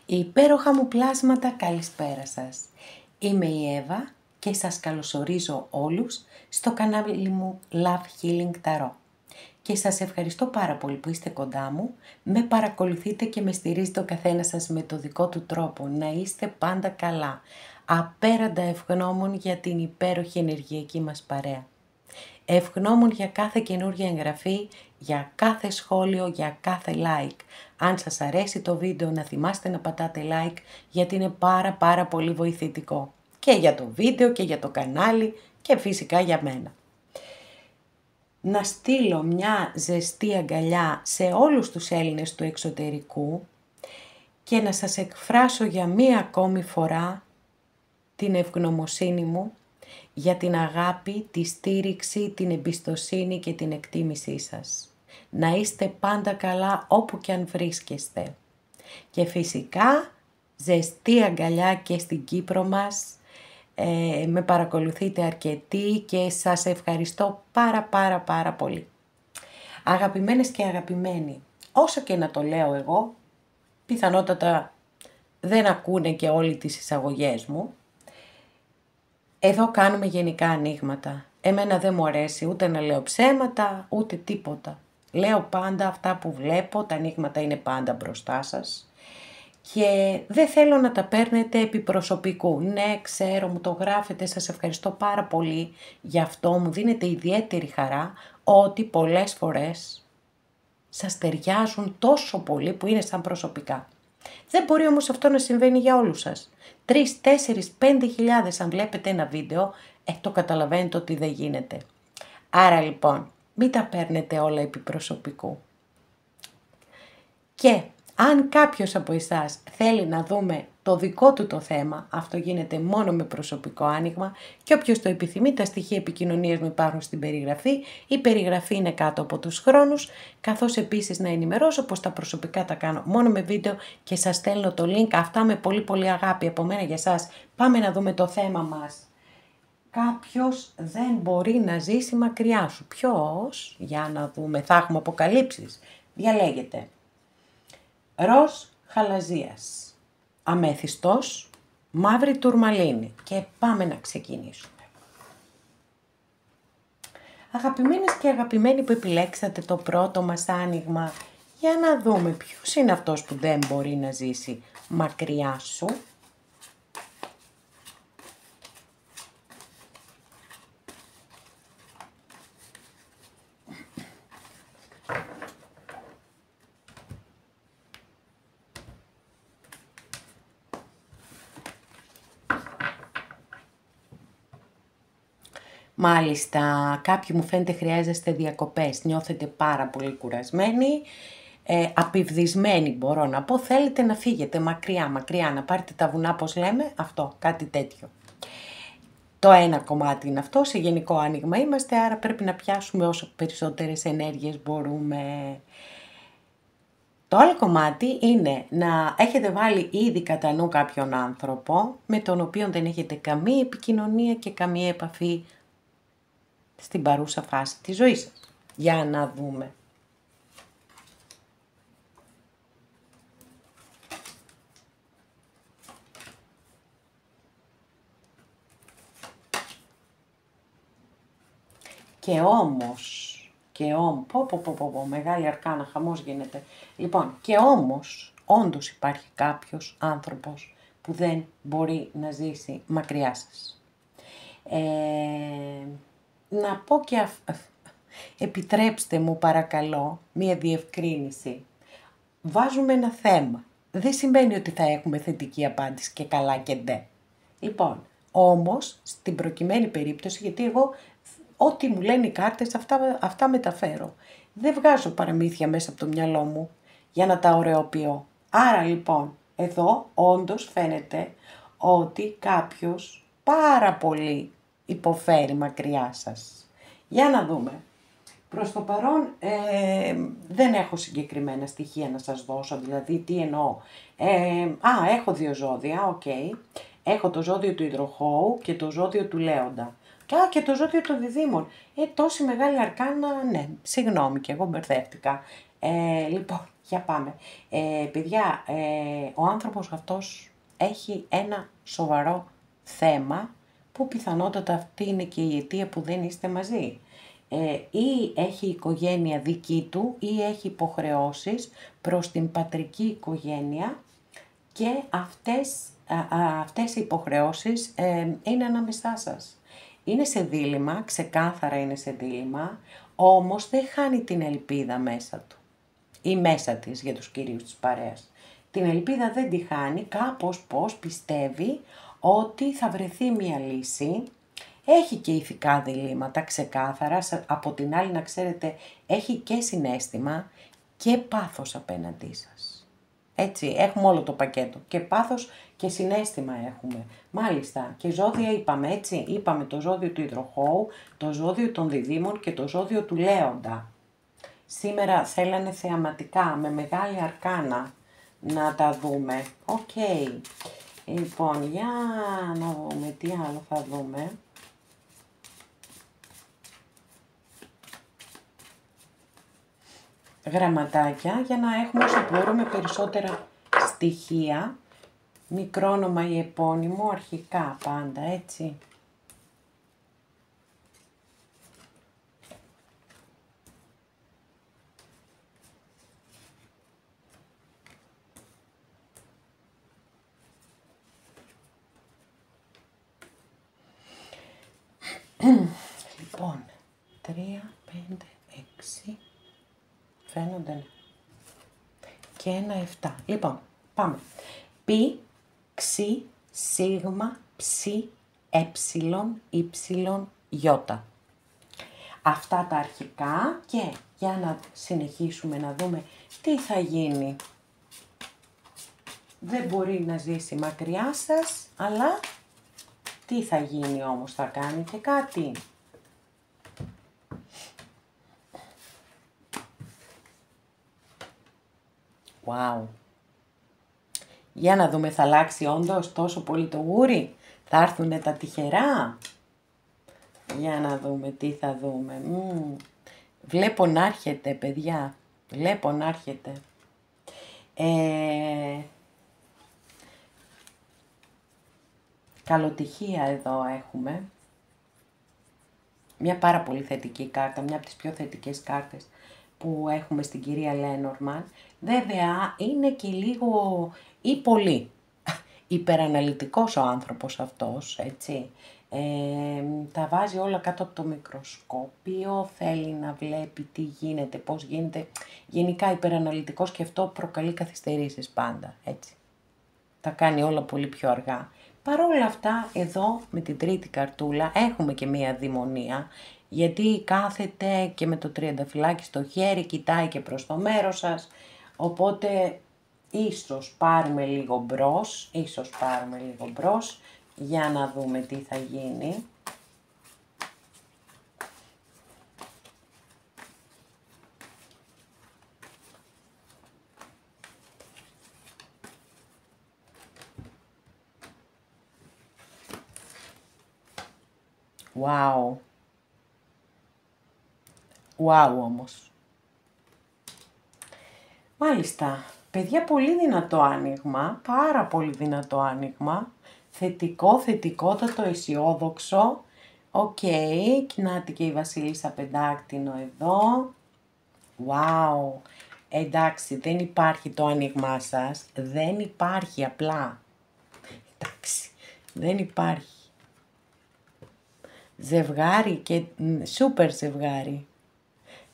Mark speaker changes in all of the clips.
Speaker 1: Υπέροχα μου πλάσματα, καλησπέρα σας. Είμαι η Εύα και σας καλωσορίζω όλους στο κανάλι μου Love Healing Tarot. Και σας ευχαριστώ πάρα πολύ που είστε κοντά μου, με παρακολουθείτε και με στηρίζετε ο καθένας σας με το δικό του τρόπο. Να είστε πάντα καλά. Απέραντα ευγνώμων για την υπέροχη ενεργειακή μας παρέα. Ευγνώμων για κάθε καινούργια εγγραφή, για κάθε σχόλιο, για κάθε like. Αν σας αρέσει το βίντεο να θυμάστε να πατάτε like, γιατί είναι πάρα πολύ βοηθητικό. Και για το βίντεο και για το κανάλι και φυσικά για μένα. Να στείλω μια ζεστή αγκαλιά σε όλους τους Έλληνες του εξωτερικού και να σας εκφράσω για μία ακόμη φορά την ευγνωμοσύνη μου για την αγάπη, τη στήριξη, την εμπιστοσύνη και την εκτίμησή σας. Να είστε πάντα καλά όπου και αν βρίσκεστε. Και φυσικά ζεστή αγκαλιά και στην Κύπρο μας. Με παρακολουθείτε αρκετοί και σας ευχαριστώ πάρα πολύ. Αγαπημένες και αγαπημένοι, όσο και να το λέω εγώ, πιθανότατα δεν ακούνε και όλοι τις εισαγωγές μου. Εδώ κάνουμε γενικά ανοίγματα. Εμένα δεν μου αρέσει ούτε να λέω ψέματα, ούτε τίποτα. Λέω πάντα αυτά που βλέπω, τα ανοίγματα είναι πάντα μπροστά σας. Και δεν θέλω να τα παίρνετε επί προσωπικού. Ναι, ξέρω, μου το γράφετε, σας ευχαριστώ πάρα πολύ. Γι' αυτό μου δίνετε ιδιαίτερη χαρά ότι πολλές φορές σας ταιριάζουν τόσο πολύ που είναι σαν προσωπικά. Δεν μπορεί όμως αυτό να συμβαίνει για όλους σας. 3, 4, 5 χιλιάδες αν βλέπετε ένα βίντεο, το καταλαβαίνετε ότι δεν γίνεται. Άρα λοιπόν, μην τα παίρνετε όλα επί προσωπικού. Και αν κάποιος από εσάς θέλει να δούμε το δικό του το θέμα, αυτό γίνεται μόνο με προσωπικό άνοιγμα και όποιος το επιθυμεί, τα στοιχεία επικοινωνίας μου υπάρχουν στην περιγραφή. Η περιγραφή είναι κάτω από τους χρόνους, καθώς επίσης να ενημερώσω πως τα προσωπικά τα κάνω μόνο με βίντεο και σας στέλνω το link. Αυτά με πολύ αγάπη από μένα για σας. Πάμε να δούμε το θέμα μας. Κάποιος δεν μπορεί να ζήσει μακριά σου. Ποιος? Για να δούμε, θα έχουμε αποκαλύψεις. Διαλέγετε. Ροζ χαλαζίας, αμέθιστος, μαύρη τουρμαλίνη και πάμε να ξεκινήσουμε. Αγαπημένες και αγαπημένοι που επιλέξατε το πρώτο μας άνοιγμα, για να δούμε ποιος είναι αυτός που δεν μπορεί να ζήσει μακριά σου. Μάλιστα, κάποιοι μου φαίνεται χρειάζεστε διακοπές, νιώθετε πάρα πολύ κουρασμένοι, απειβδισμένοι μπορώ να πω, θέλετε να φύγετε μακριά, να πάρετε τα βουνά πως λέμε, αυτό, κάτι τέτοιο. Το ένα κομμάτι είναι αυτό, σε γενικό άνοιγμα είμαστε, άρα πρέπει να πιάσουμε όσο περισσότερες ενέργειες μπορούμε. Το άλλο κομμάτι είναι να έχετε βάλει ήδη κατά νου κάποιον άνθρωπο, με τον οποίο δεν έχετε καμία επικοινωνία και καμία επαφή στην παρούσα φάση της ζωής σας. Για να δούμε. Μεγάλη αρκάνα, χαμός γίνεται. Λοιπόν, και όμως, όντως υπάρχει κάποιος άνθρωπος που δεν μπορεί να ζήσει μακριά σας. Να πω και επιτρέψτε μου παρακαλώ μία διευκρίνηση. Βάζουμε ένα θέμα. Δεν σημαίνει ότι θα έχουμε θετική απάντηση και καλά και ντε. Λοιπόν, όμως στην προκειμένη περίπτωση, γιατί εγώ ό,τι μου λένε οι κάρτες αυτά μεταφέρω. Δεν βγάζω παραμύθια μέσα από το μυαλό μου για να τα ωρεοποιώ. Άρα λοιπόν, εδώ όντως φαίνεται ότι κάποιος πάρα πολύ υποφέρει μακριά σας. Για να δούμε. Προς το παρόν δεν έχω συγκεκριμένα στοιχεία να σας δώσω, δηλαδή τι εννοώ. Έχω 2 ζώδια, ok. Έχω το ζώδιο του υδροχόου και το ζώδιο του λέοντα. Και το ζώδιο των διδήμων. Τόση μεγάλη αρκάνα, ναι, συγγνώμη και εγώ μπερδεύτηκα. Λοιπόν, Για πάμε. Παιδιά, ο άνθρωπος αυτός έχει ένα σοβαρό θέμα που πιθανότατα αυτή είναι και η αιτία που δεν είστε μαζί. Ή έχει οικογένεια δική του ή έχει υποχρεώσεις προς την πατρική οικογένεια και αυτές οι υποχρεώσεις είναι ανάμεσά σας. Είναι σε δίλημμα, ξεκάθαρα είναι σε δίλημμα, όμως δεν χάνει την ελπίδα μέσα του ή μέσα της για τους κυρίους της παρέας. Την ελπίδα δεν τη χάνει, κάπως πως πιστεύει ότι θα βρεθεί μια λύση. Έχει και ηθικά διλήμματα ξεκάθαρα, από την άλλη να ξέρετε έχει και συναίσθημα και πάθος απέναντί σας. Έτσι, έχουμε όλο το πακέτο, και πάθος και συναίσθημα έχουμε. Μάλιστα, και ζώδια είπαμε, έτσι, είπαμε το ζώδιο του Υδροχόου, το ζώδιο των Διδύμων και το ζώδιο του Λέοντα. Σήμερα θέλανε θεαματικά, με μεγάλη αρκάνα, να τα δούμε. Οκ. Λοιπόν, για να δούμε τι άλλο θα δούμε. Γραμματάκια για να έχουμε όσο μπορούμε περισσότερα στοιχεία. Μικρόνομα ή επώνυμο, αρχικά πάντα, έτσι. Λοιπόν, 3, 5, 6, φαίνονται, ναι. Και ένα 7. Λοιπόν, πάμε. Π, Ξ, Σίγμα, Ψ, Έψιλον, Ήψιλον, Ιώτα. Αυτά τα αρχικά και για να συνεχίσουμε να δούμε τι θα γίνει. Δεν μπορεί να ζήσει μακριά σας, αλλά τι θα γίνει όμως, θα κάνετε κάτι. Wow. Για να δούμε, θα αλλάξει όντως τόσο πολύ το γούρι, θα έρθουνε τα τυχερά. Για να δούμε τι θα δούμε. Βλέπω να έρχεται, παιδιά, βλέπω να έρχεται. Καλοτυχία εδώ έχουμε. Μια πάρα πολύ θετική κάρτα, μια από τις πιο θετικές κάρτες που έχουμε στην κυρία Λένορμαν. Βέβαια είναι και λίγο ή πολύ υπεραναλυτικός ο άνθρωπος αυτός, έτσι. Τα βάζει όλα κάτω από το μικροσκόπιο, θέλει να βλέπει τι γίνεται, πώς γίνεται. Γενικά υπεραναλυτικός και αυτό προκαλεί καθυστερήσεις πάντα, έτσι. Τα κάνει όλα πολύ πιο αργά. Παρ' όλα αυτά, εδώ με την τρίτη καρτούλα έχουμε και μία δειμονία, γιατί κάθεται και με το τριανταφυλάκι στο χέρι, κοιτάει και προς το μέρος σας, οπότε ίσως πάρουμε λίγο μπρος, για να δούμε τι θα γίνει. Wow. Wow όμως. Μάλιστα. Παιδιά, πολύ δυνατό άνοιγμα. Πάρα πολύ δυνατό άνοιγμα. Θετικό, θετικότατο, αισιόδοξο. Οκ. Κνάται και η Βασίλισσα Πεντάκτηνο εδώ. Wow. Εντάξει, δεν υπάρχει το άνοιγμά σας. Δεν υπάρχει απλά. Εντάξει, δεν υπάρχει. Ζευγάρι και σούπερ ζευγάρι.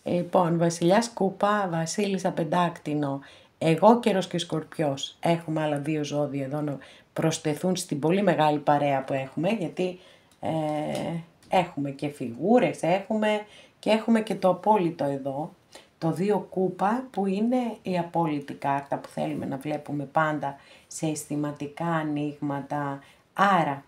Speaker 1: Λοιπόν, Βασιλιάς Κούπα, Βασίλισσα Πεντάκτηνο, εγώ Καιρός και Σκορπιός. Έχουμε άλλα δύο ζώδια εδώ να προσθεθούν στην πολύ μεγάλη παρέα που έχουμε, γιατί έχουμε και φιγούρες, έχουμε και το απόλυτο εδώ. Το 2 κούπα που είναι η απόλυτη κάρτα που θέλουμε να βλέπουμε πάντα σε αισθηματικά ανοίγματα. Άρα,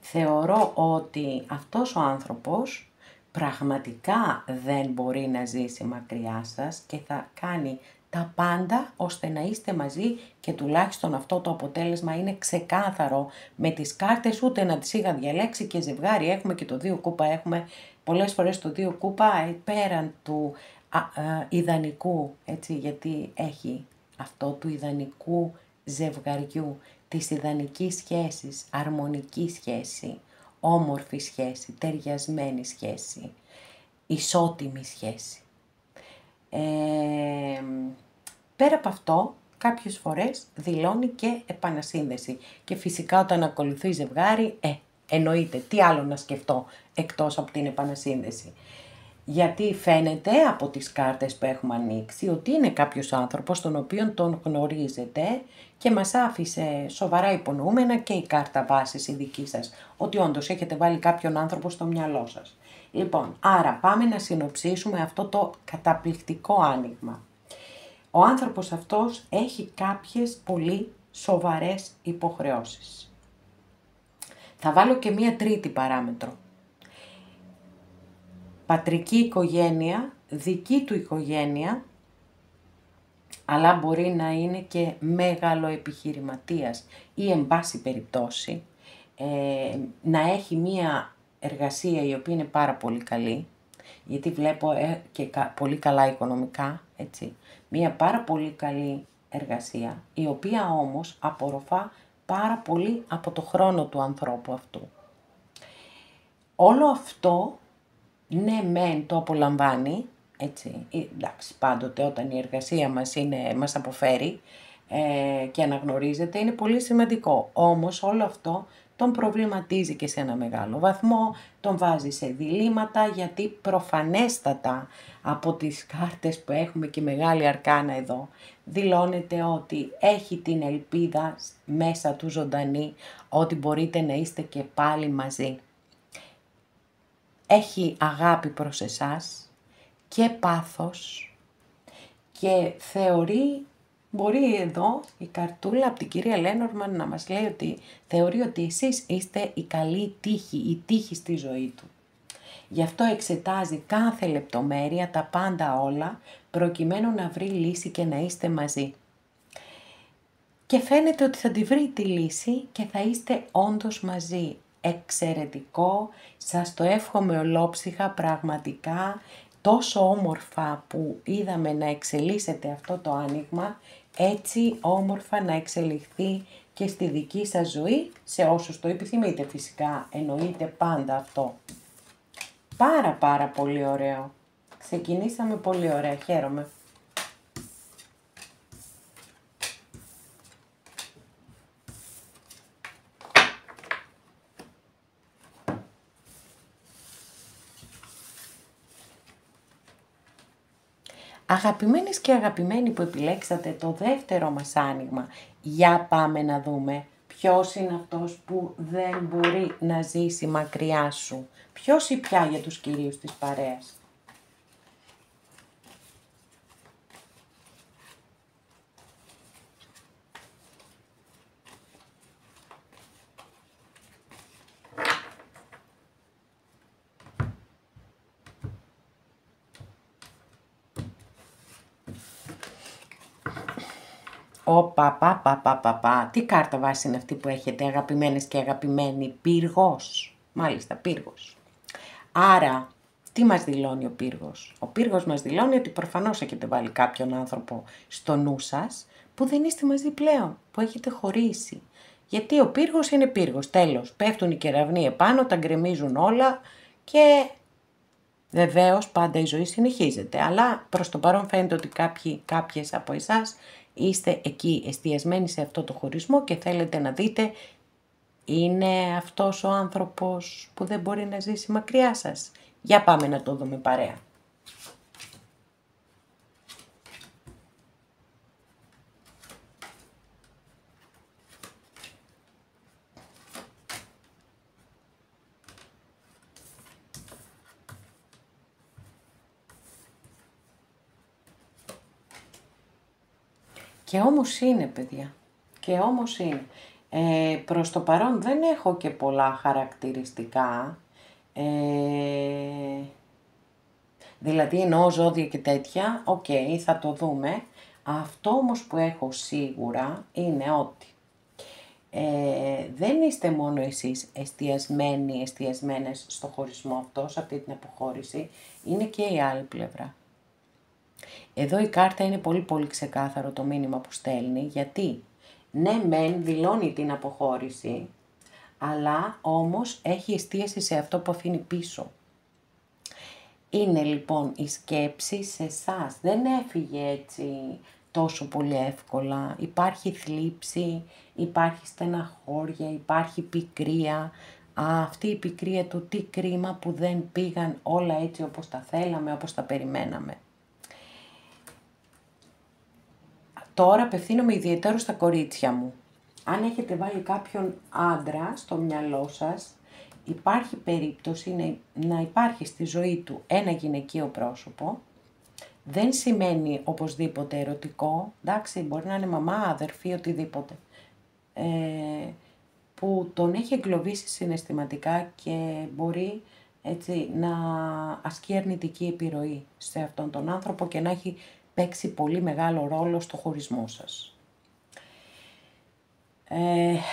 Speaker 1: θεωρώ ότι αυτός ο άνθρωπος πραγματικά δεν μπορεί να ζήσει μακριά σας και θα κάνει τα πάντα ώστε να είστε μαζί και τουλάχιστον αυτό το αποτέλεσμα είναι ξεκάθαρο. Με τις κάρτες ούτε να τις είχα διαλέξει και ζευγάρι έχουμε και το 2 κούπα έχουμε. Πολλές φορές το 2 κούπα πέραν του ιδανικού, έτσι, γιατί έχει αυτό του ιδανικού ζευγαριού, της ιδανικής σχέσης, αρμονική σχέση, όμορφη σχέση, ταιριασμένη σχέση, ισότιμη σχέση. Πέρα από αυτό, κάποιες φορές δηλώνει και επανασύνδεση. Και φυσικά όταν ακολουθεί ζευγάρι, εννοείται, τι άλλο να σκεφτώ εκτός από την επανασύνδεση. Γιατί φαίνεται από τις κάρτες που έχουμε ανοίξει ότι είναι κάποιος άνθρωπος τον οποίο τον γνωρίζετε και μας άφησε σοβαρά υπονοούμενα και η κάρτα βάσης η δική σας, ότι όντως έχετε βάλει κάποιον άνθρωπο στο μυαλό σας. Λοιπόν, άρα πάμε να συνοψίσουμε αυτό το καταπληκτικό άνοιγμα. Ο άνθρωπος αυτός έχει κάποιες πολύ σοβαρές υποχρεώσεις. Θα βάλω και μία τρίτη παράμετρο. Πατρική οικογένεια, δική του οικογένεια, αλλά μπορεί να είναι και μεγάλο επιχειρηματίας ή εν πάση περιπτώσει να έχει μία εργασία η οποία είναι πάρα πολύ καλή, γιατί βλέπω και πολύ καλά οικονομικά, έτσι, μία πάρα πολύ καλή εργασία, η οποία όμως απορροφά πάρα πολύ από το χρόνο του ανθρώπου αυτού. Όλο αυτό, ναι μεν το απολαμβάνει, έτσι, εντάξει, πάντοτε όταν η εργασία μας αποφέρει και αναγνωρίζεται είναι πολύ σημαντικό. Όμως όλο αυτό τον προβληματίζει και σε ένα μεγάλο βαθμό, τον βάζει σε διλήμματα, γιατί προφανέστατα από τις κάρτες που έχουμε και μεγάλη αρκάνα εδώ, δηλώνεται ότι έχει την ελπίδα μέσα του ζωντανή ότι μπορείτε να είστε και πάλι μαζί. Έχει αγάπη προς εσάς και πάθος και θεωρεί, μπορεί εδώ η καρτούλα από την κυρία Λένορμαν να μας λέει ότι θεωρεί ότι εσείς είστε η καλή τύχη, η τύχη στη ζωή του. Γι' αυτό εξετάζει κάθε λεπτομέρεια, τα πάντα όλα, προκειμένου να βρει λύση και να είστε μαζί. Και φαίνεται ότι θα τη βρει τη λύση και θα είστε όντως μαζί. Εξαιρετικό, σας το εύχομαι ολόψυχα, πραγματικά τόσο όμορφα που είδαμε να εξελίσσεται αυτό το άνοιγμα, έτσι όμορφα να εξελιχθεί και στη δική σας ζωή, σε όσους το επιθυμείτε φυσικά, εννοείται πάντα αυτό. Πάρα πολύ ωραίο, ξεκινήσαμε πολύ ωραία, χαίρομαι. Αγαπημένες και αγαπημένοι που επιλέξατε το δεύτερο μας άνοιγμα, για πάμε να δούμε ποιος είναι αυτός που δεν μπορεί να ζήσει μακριά σου. Ποιος ή ποια για τους κυρίους της παρέας. Τι κάρτα βάση είναι αυτή που έχετε, αγαπημένες και αγαπημένοι? Πύργος. Μάλιστα, πύργος. Άρα, τι μας δηλώνει ο πύργος? Ο πύργος μας δηλώνει ότι προφανώς έχετε βάλει κάποιον άνθρωπο στο νου σας που δεν είστε μαζί πλέον, που έχετε χωρίσει. Γιατί ο πύργος είναι πύργος, τέλος. Πέφτουν οι κεραυνοί επάνω, τα γκρεμίζουν όλα και βεβαίως πάντα η ζωή συνεχίζεται. Αλλά προς το παρόν φαίνεται ότι κάποιες από εσάς είστε εκεί εστιασμένοι σε αυτό το χωρισμό και θέλετε να δείτε, είναι αυτός ο άνθρωπος που δεν μπορεί να ζήσει μακριά σας? Για πάμε να το δούμε παρέα. Και όμως είναι, παιδιά, και όμως είναι. Προς το παρόν δεν έχω και πολλά χαρακτηριστικά, δηλαδή εννοώ ζώδια και τέτοια, θα το δούμε. Αυτό όμως που έχω σίγουρα είναι ότι δεν είστε μόνο εσείς εστιασμένες στο χωρισμό αυτό, σε αυτή την αποχώρηση, είναι και η άλλη πλευρά. Εδώ η κάρτα είναι πολύ πολύ ξεκάθαρο το μήνυμα που στέλνει, γιατί ναι μεν δηλώνει την αποχώρηση, αλλά όμως έχει εστίαση σε αυτό που αφήνει πίσω. Είναι λοιπόν η σκέψη σε εσάς, δεν έφυγε έτσι τόσο πολύ εύκολα, υπάρχει θλίψη, υπάρχει στεναχώρια, υπάρχει πικρία, αυτή η πικρία του τι κρίμα που δεν πήγαν όλα έτσι όπως τα θέλαμε, όπως τα περιμέναμε. Τώρα απευθύνομαι ιδιαίτερα στα κορίτσια μου. Αν έχετε βάλει κάποιον άντρα στο μυαλό σας, υπάρχει περίπτωση να υπάρχει στη ζωή του ένα γυναικείο πρόσωπο. Δεν σημαίνει οπωσδήποτε ερωτικό, εντάξει, μπορεί να είναι μαμά, αδερφή, οτιδήποτε. Που τον έχει εγκλωβίσει συναισθηματικά και μπορεί έτσι να ασκεί αρνητική επιρροή σε αυτόν τον άνθρωπο και να έχει παίξει πολύ μεγάλο ρόλο στο χωρισμό σας.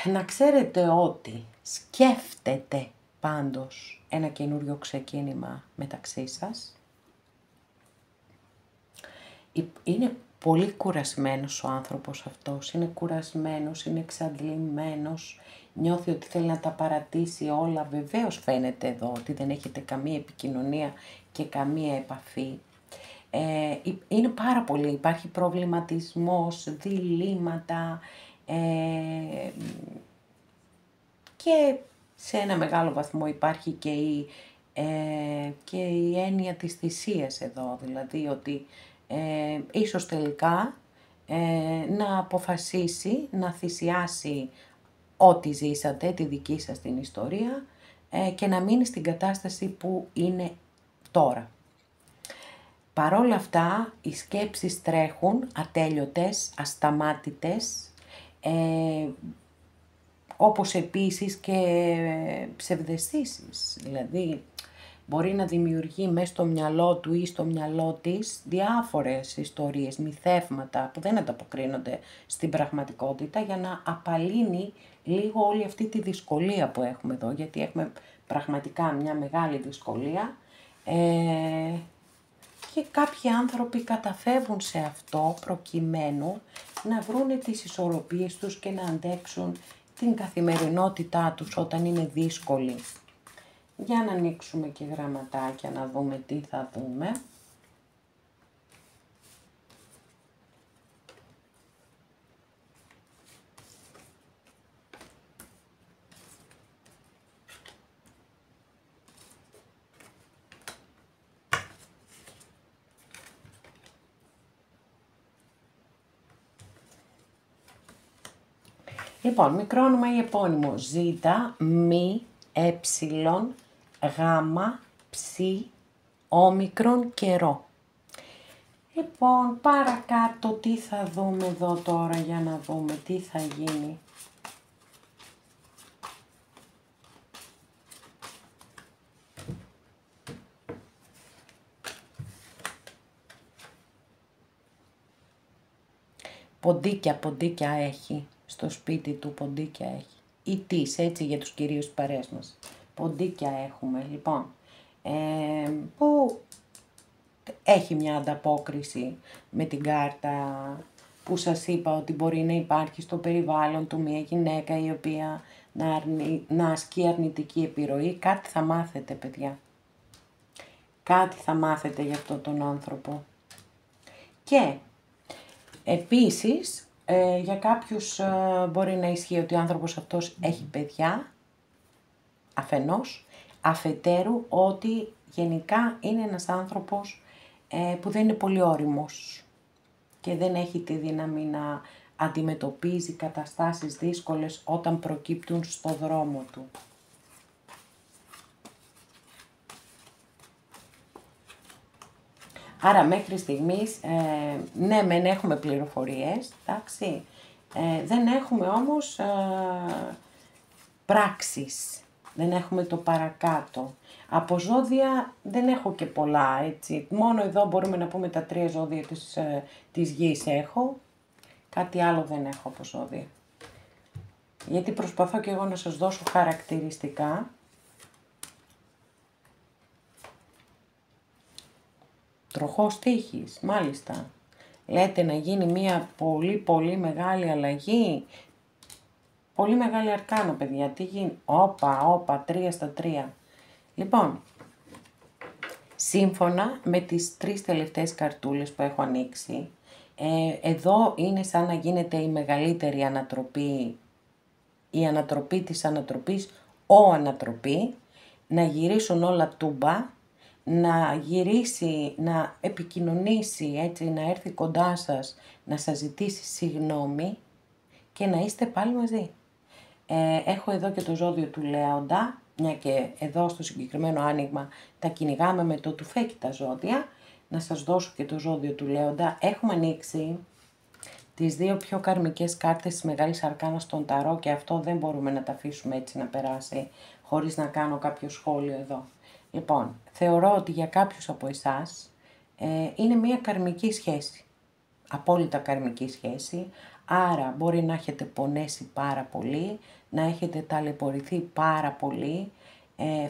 Speaker 1: Να ξέρετε ότι σκέφτεται πάντως ένα καινούριο ξεκίνημα μεταξύ σας. Είναι πολύ κουρασμένος ο άνθρωπος αυτός, είναι κουρασμένος, είναι εξαντλημένος, νιώθει ότι θέλει να τα παρατήσει όλα. Βεβαίως φαίνεται εδώ ότι δεν έχετε καμία επικοινωνία και καμία επαφή. Είναι πάρα πολύ, υπάρχει προβληματισμός, διλήμματα και σε ένα μεγάλο βαθμό υπάρχει και η έννοια της θυσίας εδώ, δηλαδή ότι ίσως τελικά να αποφασίσει να θυσιάσει ό,τι ζήσατε, τη δική σας την ιστορία και να μείνει στην κατάσταση που είναι τώρα. Παρόλα αυτά, οι σκέψεις τρέχουν ατέλειωτες, ασταμάτητες, όπως επίσης και ψευδαισθήσεις. Δηλαδή, μπορεί να δημιουργεί μέσα στο μυαλό του ή στο μυαλό της διάφορες ιστορίες, μυθεύματα που δεν ανταποκρίνονται στην πραγματικότητα για να απαλύνει λίγο όλη αυτή τη δυσκολία που έχουμε εδώ, γιατί έχουμε πραγματικά μια μεγάλη δυσκολία και κάποιοι άνθρωποι καταφεύγουν σε αυτό προκειμένου να βρούνε τις ισορροπίες τους και να αντέξουν την καθημερινότητά τους όταν είναι δύσκολη. Για να ανοίξουμε και γραμματάκια να δούμε τι θα δούμε. Λοιπόν, μικρό όνομα ή επώνυμο, Ζ, Μ, Ε, Γ, Ψ, όμικρον και Ρο. Λοιπόν, παρακάτω τι θα δούμε εδώ τώρα για να δούμε τι θα γίνει. Ποντίκια έχει. Στο σπίτι του ποντίκια έχει. Ή τις, έτσι για τους κυρίους παρέες μας. Ποντίκια έχουμε, λοιπόν. Που έχει μια ανταπόκριση με την κάρτα που σας είπα ότι μπορεί να υπάρχει στο περιβάλλον του μια γυναίκα η οποία να ασκεί αρνητική επιρροή. Κάτι θα μάθετε, παιδιά. Κάτι θα μάθετε για αυτόν τον άνθρωπο. Και επίσης, για κάποιους μπορεί να ισχύει ότι ο άνθρωπος αυτός έχει παιδιά, αφενός, αφετέρου ότι γενικά είναι ένας άνθρωπος που δεν είναι πολύ ώριμος και δεν έχει τη δύναμη να αντιμετωπίζει καταστάσεις δύσκολες όταν προκύπτουν στο δρόμο του. Άρα μέχρι στιγμής, ναι μεν έχουμε πληροφορίες, εντάξει, δεν έχουμε όμως πράξεις, δεν έχουμε το παρακάτω. Από ζώδια δεν έχω και πολλά, έτσι, μόνο εδώ μπορούμε να πούμε τα 3 ζώδια της γης έχω, κάτι άλλο δεν έχω από ζώδια. Γιατί προσπαθώ και εγώ να σας δώσω χαρακτηριστικά. Τροχός τύχης, μάλιστα. Λέτε να γίνει μια πολύ μεγάλη αλλαγή. Πολύ μεγάλη αρκάνα, παιδιά. Τι γίνει? Όπα, 3 στα 3. Λοιπόν, σύμφωνα με τις 3 τελευταίες καρτούλες που έχω ανοίξει, εδώ είναι σαν να γίνεται η μεγαλύτερη ανατροπή, η ανατροπή της ανατροπής, ανατροπή, να γυρίσουν όλα τούμπα, να γυρίσει, να επικοινωνήσει, έτσι, να έρθει κοντά σας, να σας ζητήσει συγγνώμη και να είστε πάλι μαζί. Έχω εδώ και το ζώδιο του Λέοντα, μια και εδώ στο συγκεκριμένο άνοιγμα τα κυνηγάμε με το τουφέκι τα ζώδια. Να σας δώσω και το ζώδιο του Λέοντα. Έχουμε ανοίξει τις 2 πιο καρμικές κάρτες της Μεγάλης Αρκάνας στον Ταρό και αυτό δεν μπορούμε να τα αφήσουμε έτσι να περάσει χωρίς να κάνω κάποιο σχόλιο εδώ. Λοιπόν, θεωρώ ότι για κάποιους από εσάς είναι μια καρμική σχέση, απόλυτα καρμική σχέση, άρα μπορεί να έχετε πονέσει πάρα πολύ, να έχετε ταλαιπωρηθεί πάρα πολύ,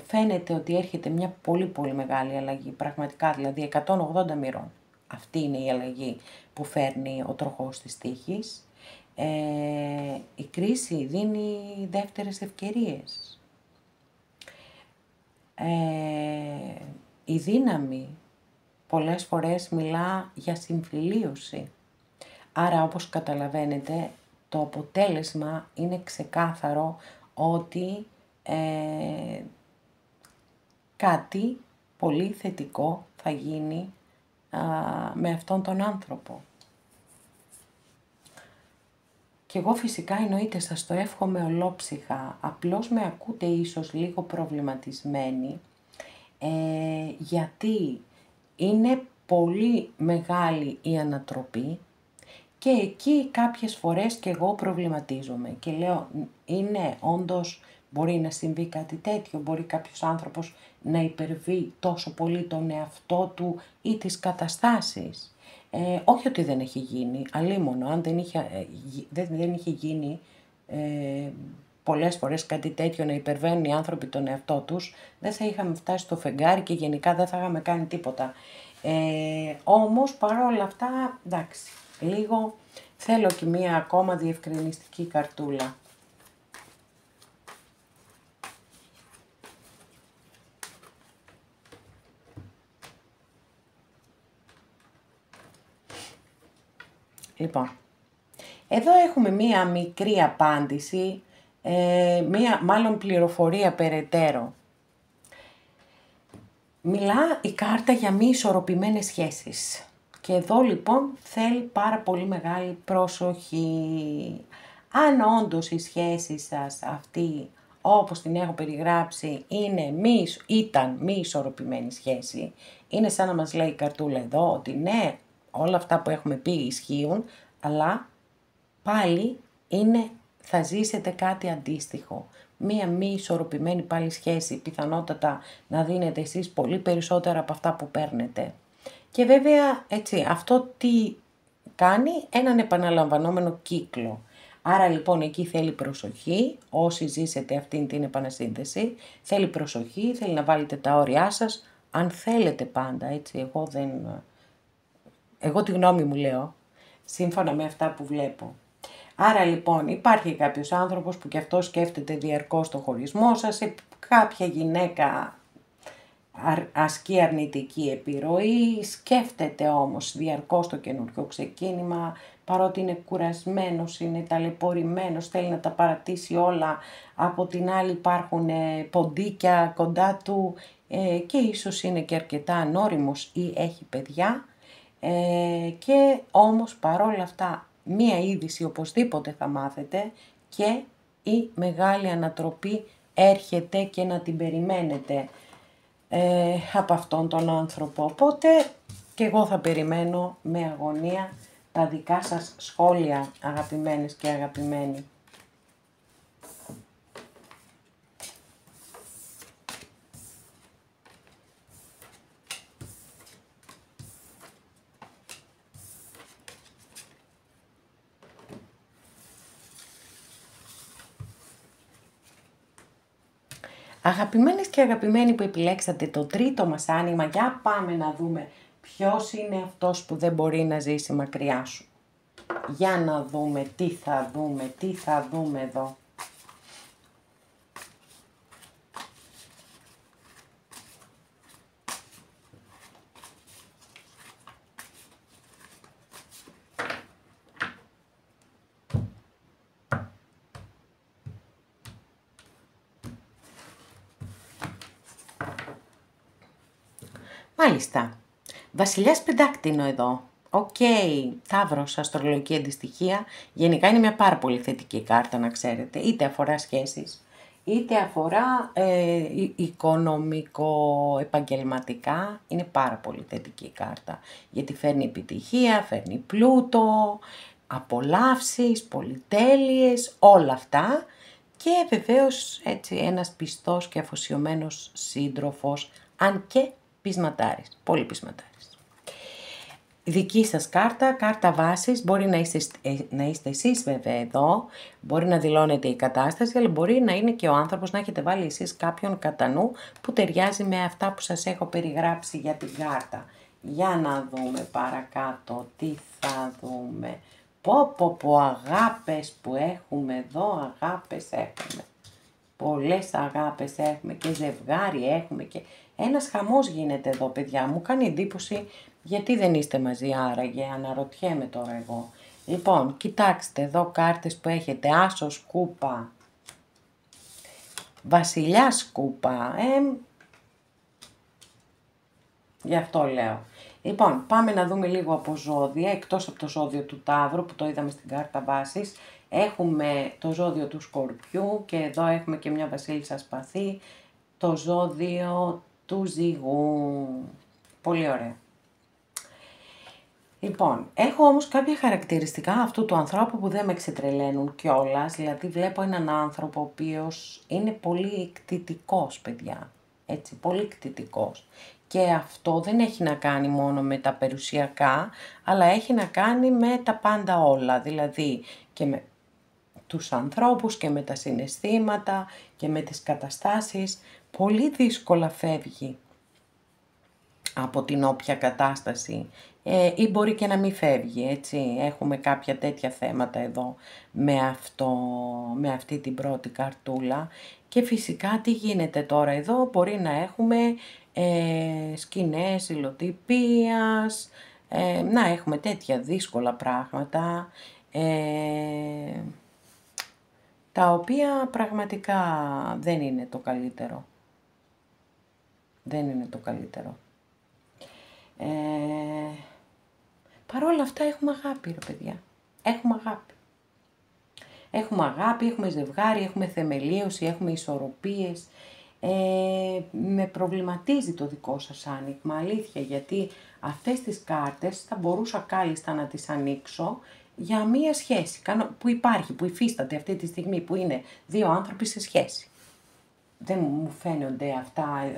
Speaker 1: φαίνεται ότι έρχεται μια πολύ μεγάλη αλλαγή, πραγματικά δηλαδή 180 μοιρών. Αυτή είναι η αλλαγή που φέρνει ο τροχός της τύχης. Η κρίση δίνει δεύτερες ευκαιρίες. Η δύναμη πολλές φορές μιλά για συμφιλίωση. Άρα όπως καταλαβαίνετε το αποτέλεσμα είναι ξεκάθαρο ότι κάτι πολύ θετικό θα γίνει με αυτόν τον άνθρωπο. Και εγώ φυσικά εννοείται σας το εύχομαι ολόψυχα, απλώς με ακούτε ίσως λίγο προβληματισμένοι, γιατί είναι πολύ μεγάλη η ανατροπή και εκεί κάποιες φορές και εγώ προβληματίζομαι και λέω είναι όντως μπορεί να συμβεί κάτι τέτοιο, μπορεί κάποιος άνθρωπος να υπερβεί τόσο πολύ τον εαυτό του ή τις καταστάσεις. Όχι ότι δεν έχει γίνει, αλίμονο, αν δεν είχε γίνει πολλές φορές κάτι τέτοιο να υπερβαίνουν οι άνθρωποι τον εαυτό τους, δεν θα είχαμε φτάσει στο φεγγάρι και γενικά δεν θα είχαμε κάνει τίποτα. Όμως παρόλα αυτά, εντάξει, λίγο θέλω και μία ακόμα διευκρινιστική καρτούλα. Λοιπόν, εδώ έχουμε μία μικρή απάντηση, μάλλον πληροφορία περαιτέρω. Μιλά η κάρτα για μη ισορροπημένες σχέσεις. Και εδώ λοιπόν θέλει πάρα πολύ μεγάλη προσοχή. Αν όντως η σχέση σας αυτή, όπως την έχω περιγράψει, ήταν μη ισορροπημένη σχέση, είναι σαν να μας λέει η καρτούλα εδώ ότι ναι, όλα αυτά που έχουμε πει ισχύουν, αλλά πάλι θα ζήσετε κάτι αντίστοιχο. Μία μη ισορροπημένη πάλι σχέση, πιθανότατα να δίνετε εσείς πολύ περισσότερα από αυτά που παίρνετε. Και βέβαια έτσι, αυτό τι κάνει? Έναν επαναλαμβανόμενο κύκλο. Άρα λοιπόν εκεί θέλει προσοχή, όσοι ζήσετε αυτήν την επανασύνδεση, θέλει προσοχή, θέλει να βάλετε τα όρια σας, αν θέλετε πάντα, έτσι, εγώ τη γνώμη μου λέω, σύμφωνα με αυτά που βλέπω. Άρα λοιπόν υπάρχει κάποιος άνθρωπος που και αυτό σκέφτεται διαρκώς το χωρισμό σας, κάποια γυναίκα ασκεί αρνητική επιρροή, σκέφτεται όμως διαρκώς το καινούργιο ξεκίνημα, παρότι είναι κουρασμένος, είναι ταλαιπωρημένος, θέλει να τα παρατήσει όλα, από την άλλη υπάρχουν ποντίκια κοντά του και ίσως είναι και αρκετά ανώριμος ή έχει παιδιά και όμως παρόλα αυτά μία είδηση οπωσδήποτε θα μάθετε και η μεγάλη ανατροπή έρχεται και να την περιμένετε από αυτόν τον άνθρωπο. Οπότε και εγώ θα περιμένω με αγωνία τα δικά σας σχόλια, αγαπημένες και αγαπημένοι. Αγαπημένες και αγαπημένοι που επιλέξατε το τρίτο μας άνοιγμα, για πάμε να δούμε Ποιος είναι αυτός που δεν μπορεί να ζήσει μακριά σου? Για να δούμε τι θα δούμε εδώ. Μάλιστα. Βασιλιάς Πεντάκτηνο εδώ. Οκ, Ταύρος, αστρολογική αντιστοιχεία. Γενικά είναι μια πάρα πολύ θετική κάρτα, να ξέρετε. Είτε αφορά σχέσεις, είτε αφορά οικονομικό-επαγγελματικά. Είναι πάρα πολύ θετική κάρτα. Γιατί φέρνει επιτυχία, φέρνει πλούτο, απολαύσεις, πολυτέλειες, όλα αυτά. Και βεβαίως έτσι ένας πιστός και αφοσιωμένος σύντροφος, αν και πεισματάρης, πολύ πεισματάρης. Δική σας κάρτα, κάρτα βάσης, μπορεί να είστε εσείς βέβαια εδώ, μπορεί να δηλώνετε η κατάσταση, αλλά μπορεί να είναι και ο άνθρωπος, να έχετε βάλει εσείς κάποιον κατά νου που ταιριάζει με αυτά που σας έχω περιγράψει για την κάρτα. Για να δούμε παρακάτω, τι θα δούμε. Πω, αγάπες που έχουμε εδώ, αγάπες έχουμε. Πολλές αγάπες έχουμε και ζευγάρι έχουμε και ένας χαμός γίνεται εδώ, παιδιά. Μου κάνει εντύπωση γιατί δεν είστε μαζί άραγε, αναρωτιέμαι τώρα εγώ. Λοιπόν, κοιτάξτε εδώ κάρτες που έχετε. Άσος κούπα, βασιλιάς κούπα, γι' αυτό λέω. Λοιπόν, πάμε να δούμε λίγο από ζώδια, εκτός από το ζώδιο του Ταύρου που το είδαμε στην κάρτα βάσης. Έχουμε το ζώδιο του Σκορπιού και εδώ έχουμε και μια βασίλισσα σπαθί, το ζώδιο του Ζυγού. Πολύ ωραία. Λοιπόν, έχω όμως κάποια χαρακτηριστικά αυτού του ανθρώπου που δεν με ξετρελαίνουν κιόλας, δηλαδή βλέπω έναν άνθρωπο ο οποίος είναι πολύ κτητικός, παιδιά, έτσι, πολύ κτητικός. Και αυτό δεν έχει να κάνει μόνο με τα περιουσιακά, αλλά έχει να κάνει με τα πάντα όλα, δηλαδή και με τους ανθρώπους και με τα συναισθήματα και με τις καταστάσεις. Πολύ δύσκολα φεύγει από την όποια κατάσταση ή μπορεί και να μην φεύγει, έτσι. Έχουμε κάποια τέτοια θέματα εδώ με αυτή την πρώτη καρτούλα. Και φυσικά τι γίνεται τώρα εδώ, μπορεί να έχουμε σκηνές υλοτυπίας, να έχουμε τέτοια δύσκολα πράγματα, τα οποία πραγματικά δεν είναι το καλύτερο. Δεν είναι το καλύτερο. Παρ' όλα αυτά έχουμε αγάπη, ρε παιδιά. Έχουμε αγάπη. Έχουμε αγάπη, έχουμε ζευγάρι, έχουμε θεμελίωση, έχουμε ισορροπίες. Με προβληματίζει το δικό σας άνοιγμα, αλήθεια, γιατί αυτές τις κάρτες θα μπορούσα κάλλιστα να τις ανοίξω για μία σχέση που υπάρχει, που υφίσταται αυτή τη στιγμή, που είναι δύο άνθρωποι σε σχέση. Δεν μου φαίνονται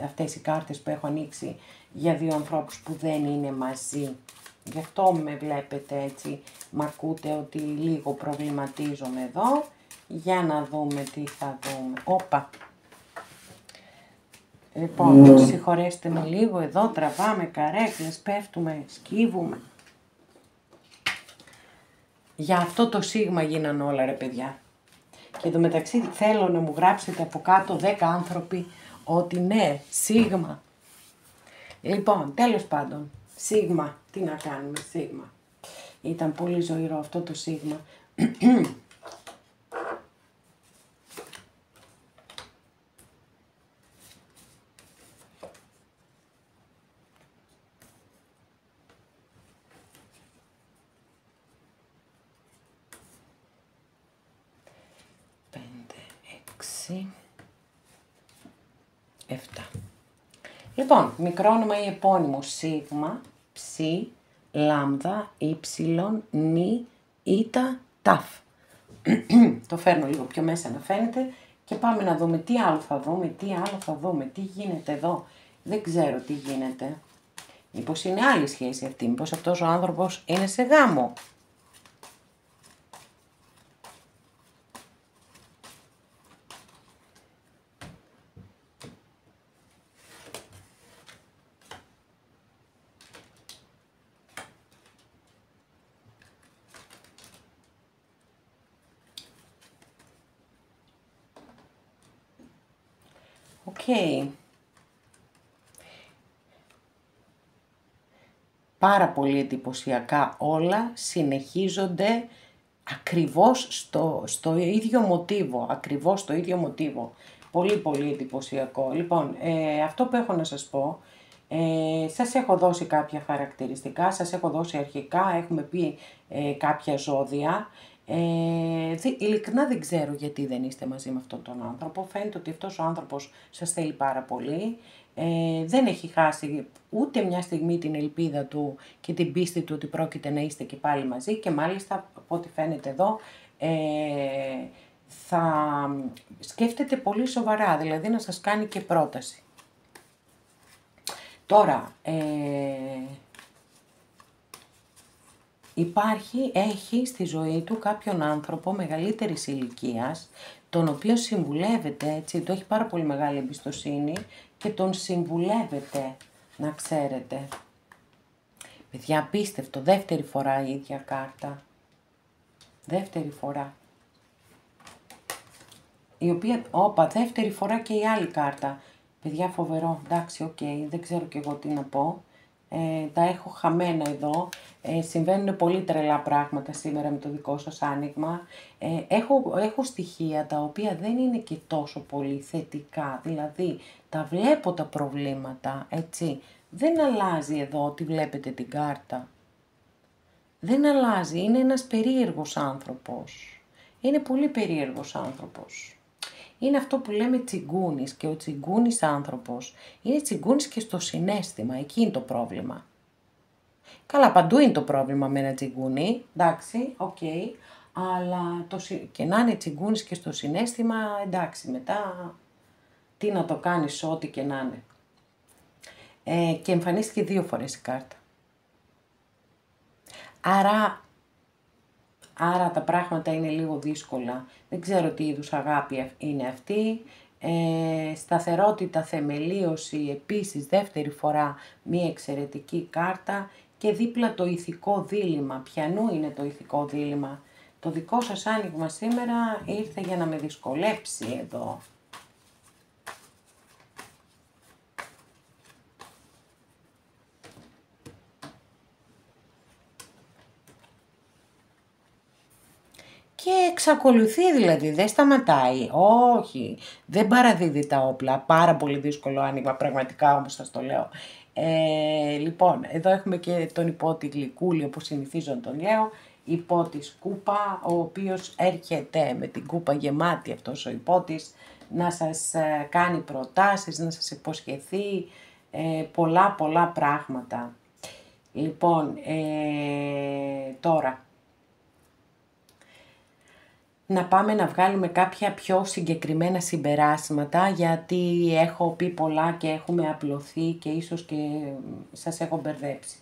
Speaker 1: αυτές οι κάρτες που έχω ανοίξει για δύο ανθρώπους που δεν είναι μαζί. Γι' αυτό με βλέπετε έτσι, μ' ακούτε ότι λίγο προβληματίζομαι εδώ. Για να δούμε τι θα δούμε. Όπα. Λοιπόν, συγχωρέστε με λίγο εδώ, τραβάμε καρέκλες, πέφτουμε, σκύβουμε. Για αυτό το σίγμα γίνανε όλα, ρε παιδιά. Και εντωμεταξύ θέλω να μου γράψετε από κάτω 10 άνθρωποι ότι ναι, σίγμα. Λοιπόν, τέλος πάντων, σίγμα, τι να κάνουμε, σίγμα. Ήταν πολύ ζωηρό αυτό το σίγμα. Λοιπόν, μικρό όνομα ή επώνυμο σίγμα, ψι, λάμδα, ύψιλον, νι, ήτα, ταφ. Το φέρνω λίγο πιο μέσα να φαίνεται και πάμε να δούμε τι άλλο θα δούμε, τι γίνεται εδώ. Δεν ξέρω τι γίνεται. Μήπως είναι άλλη σχέση αυτή, μήπως αυτός ο άνθρωπος είναι σε γάμο. Πάρα πολύ εντυπωσιακά όλα, συνεχίζονται ακριβώς στο ίδιο μοτίβο, ακριβώς στο ίδιο μοτίβο. Πολύ πολύ εντυπωσιακό. Λοιπόν, αυτό που έχω να σας πω, σας έχω δώσει κάποια χαρακτηριστικά, σας έχω δώσει αρχικά, έχουμε πει κάποια ζώδια. Ειλικρινά δεν ξέρω γιατί δεν είστε μαζί με αυτόν τον άνθρωπο. Φαίνεται ότι αυτός ο άνθρωπος σας θέλει πάρα πολύ. Δεν έχει χάσει ούτε μια στιγμή την ελπίδα του και την πίστη του ότι πρόκειται να είστε και πάλι μαζί, και μάλιστα από ό,τι φαίνεται εδώ θα σκέφτεται πολύ σοβαρά, δηλαδή να σας κάνει και πρόταση. Τώρα, έχει στη ζωή του κάποιον άνθρωπο μεγαλύτερης ηλικίας, τον οποίο συμβουλεύεται, έτσι, το έχει πάρα πολύ μεγάλη εμπιστοσύνη και τον συμβουλεύεται, να ξέρετε. Παιδιά, απίστευτο, δεύτερη φορά η ίδια κάρτα. Δεύτερη φορά. Η οποία, δεύτερη φορά και η άλλη κάρτα. Παιδιά, φοβερό, εντάξει, δεν ξέρω και εγώ τι να πω. Τα έχω χαμένα εδώ. Συμβαίνουν πολύ τρελά πράγματα σήμερα με το δικό σας άνοιγμα. Έχω στοιχεία τα οποία δεν είναι και τόσο πολύ θετικά. Δηλαδή, τα βλέπω τα προβλήματα, έτσι. Δεν αλλάζει εδώ ότι βλέπετε την κάρτα. Δεν αλλάζει, είναι ένας περίεργος άνθρωπος. Είναι πολύ περίεργος άνθρωπος. Είναι αυτό που λέμε τσιγκούνης, και ο τσιγκούνης άνθρωπος είναι τσιγκούνης και στο συναίσθημα, εκεί είναι το πρόβλημα. Καλά, παντού είναι το πρόβλημα με ένα τσιγκούνι, εντάξει, αλλά και να είναι τσιγκούνης και στο συναίσθημα, εντάξει, μετά τι να το κάνεις, ό,τι και να είναι. Και εμφανίστηκε 2 φορές η κάρτα. Άρα τα πράγματα είναι λίγο δύσκολα. Δεν ξέρω τι είδους αγάπη είναι αυτή. Σταθερότητα, θεμελίωση, επίσης δεύτερη φορά μία εξαιρετική κάρτα. Και δίπλα το ηθικό δίλημμα. Ποιανού είναι το ηθικό δίλημμα? Το δικό σας άνοιγμα σήμερα ήρθε για να με δυσκολέψει εδώ. Και εξακολουθεί, δηλαδή, δεν σταματάει. Όχι, δεν παραδίδει τα όπλα. Πάρα πολύ δύσκολο άνοιγμα, πραγματικά, όμως σας το λέω. Λοιπόν, εδώ έχουμε και τον υπότη Γλυκούλη, όπως συνηθίζω να τον λέω. Υπότης Κούπα, ο οποίος έρχεται με την κούπα γεμάτη, αυτός ο υπότης, να σας κάνει προτάσεις, να σας υποσχεθεί πολλά πράγματα. Λοιπόν, τώρα, να πάμε να βγάλουμε κάποια πιο συγκεκριμένα συμπεράσματα, γιατί έχω πει πολλά και έχουμε απλωθεί και ίσως και σας έχω μπερδέψει.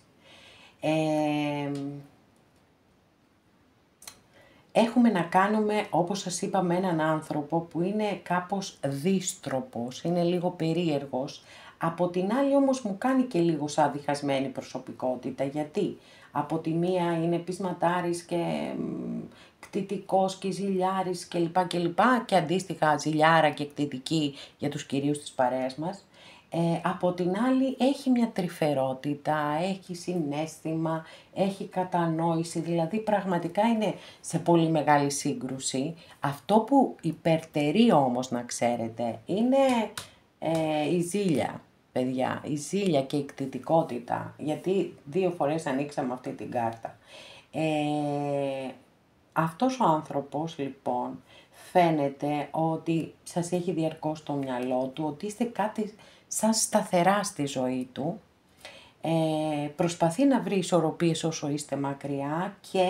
Speaker 1: Έχουμε να κάνουμε, όπως σας είπα, με έναν άνθρωπο που είναι κάπως δύστροπος, είναι λίγο περίεργος. Από την άλλη όμως μου κάνει και λίγο σαν διχασμένη προσωπικότητα, γιατί από τη μία είναι πεισματάρης και κτητικός και ζηλιάρης κλπ. Και αντίστοιχα ζηλιάρα και κτητική για τους κυρίους της παρέας μας. Από την άλλη έχει μια τρυφερότητα, έχει συναίσθημα, έχει κατανόηση, δηλαδή πραγματικά είναι σε πολύ μεγάλη σύγκρουση. Αυτό που υπερτερεί όμως, να ξέρετε, είναι η ζήλια, παιδιά, η ζήλια και η κτητικότητα, γιατί 2 φορές ανοίξαμε αυτή την κάρτα. Αυτός ο άνθρωπος, λοιπόν, φαίνεται ότι σας έχει διαρκώς στο μυαλό του, ότι είστε κάτι σαν σταθερά στη ζωή του. Προσπαθεί να βρει ισορροπίες όσο είστε μακριά και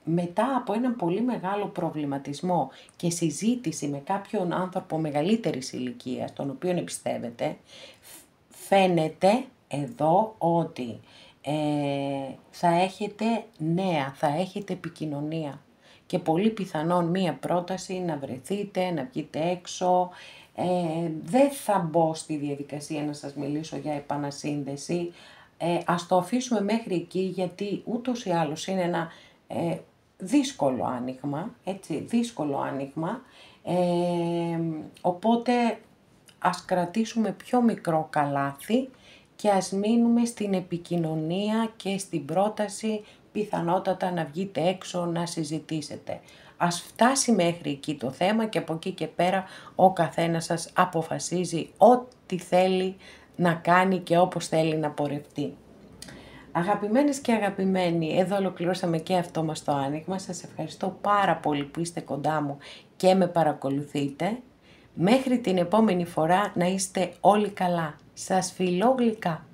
Speaker 1: μετά από έναν πολύ μεγάλο προβληματισμό και συζήτηση με κάποιον άνθρωπο μεγαλύτερης ηλικίας, τον οποίον εμπιστεύεται, φαίνεται εδώ ότι θα έχετε νέα, θα έχετε επικοινωνία και πολύ πιθανόν μία πρόταση να βρεθείτε, να βγείτε έξω. Δεν θα μπω στη διαδικασία να σας μιλήσω για επανασύνδεση, ας το αφήσουμε μέχρι εκεί, γιατί ούτως ή άλλως είναι ένα δύσκολο άνοιγμα, έτσι, δύσκολο άνοιγμα. Οπότε ας κρατήσουμε πιο μικρό καλάθι και ας μείνουμε στην επικοινωνία και στην πρόταση, πιθανότατα να βγείτε έξω να συζητήσετε. Ας φτάσει μέχρι εκεί το θέμα και από εκεί και πέρα ο καθένας σας αποφασίζει ό,τι θέλει να κάνει και όπως θέλει να πορευτεί. Αγαπημένες και αγαπημένοι, εδώ ολοκληρώσαμε και αυτό μας το άνοιγμα. Σας ευχαριστώ πάρα πολύ που είστε κοντά μου και με παρακολουθείτε. Μέχρι την επόμενη φορά να είστε όλοι καλά. Σας φιλώ γλυκά.